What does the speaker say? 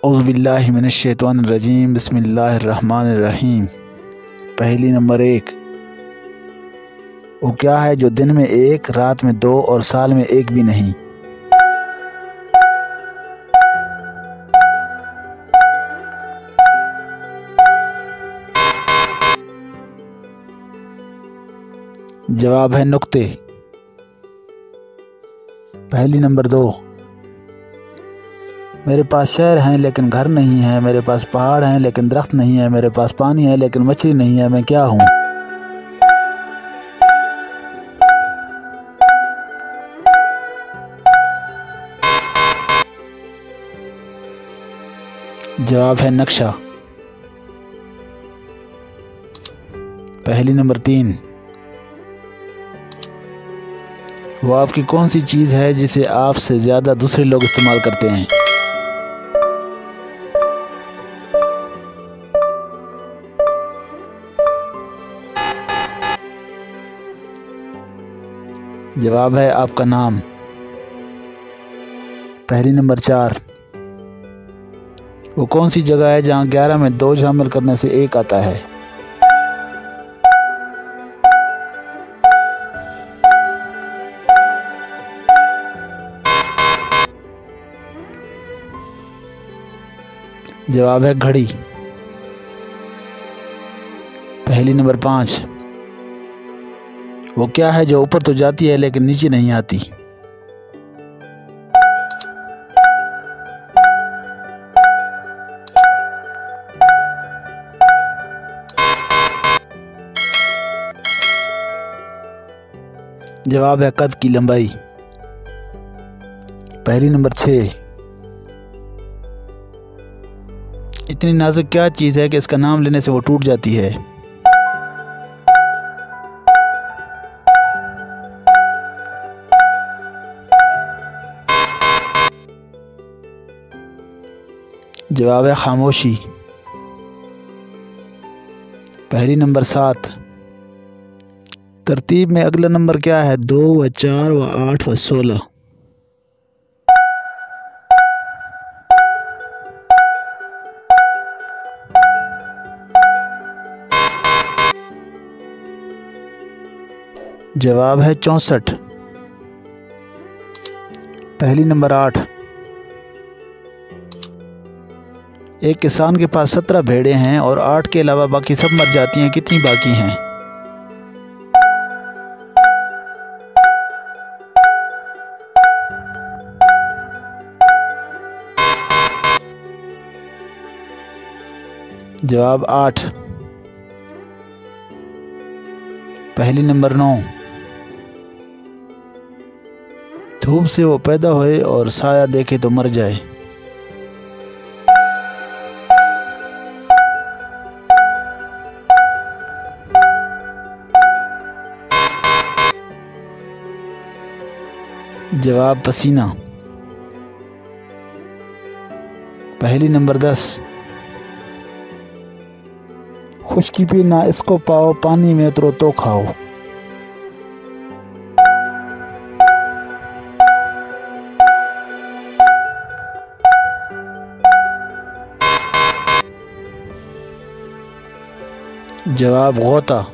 औज़ुबिल्लाहि मिनश्शैतानिर्रजीम बिस्मिल्लाहिर्रहमानिर्रहीम। पहेली नंबर 1। वो क्या है जो दिन में एक, रात में दो और साल में एक भी नहीं? जवाब है नुक्ते। पहेली नंबर 2। मेरे पास शहर हैं लेकिन घर नहीं है, मेरे पास पहाड़ हैं लेकिन दरख्त नहीं है, मेरे पास पानी है लेकिन मछली नहीं है, मैं क्या हूँ? जवाब है नक्शा। पहेली नंबर 3। वो आपकी कौन सी चीज़ है जिसे आपसे ज़्यादा दूसरे लोग इस्तेमाल करते हैं? जवाब है आपका नाम। पहेली नंबर 4। वो कौन सी जगह है जहाँ 11 में 2 शामिल करने से 1 आता है? जवाब है घड़ी। पहेली नंबर 5। वो क्या है जो ऊपर तो जाती है लेकिन नीचे नहीं आती? जवाब है कद की लंबाई। पहेली नंबर 6। इतनी नाजुक क्या चीज़ है कि इसका नाम लेने से वो टूट जाती है? जवाब है खामोशी। पहेली नंबर 7। तरतीब में अगला नंबर क्या है? 2 व 4 व 8 व 16। जवाब है 64। पहेली नंबर 8। एक किसान के पास 17 भेड़ें हैं और 8 के अलावा बाकी सब मर जाती हैं, कितनी बाकी हैं? जवाब 8। पहेली नंबर 9। धूप से वो पैदा होए और साया देखे तो मर जाए। जवाब पसीना। पहेली नंबर 10। खुश्की पे ना इसको पाओ, पानी में उतरो तो खाओ। जवाब गौता।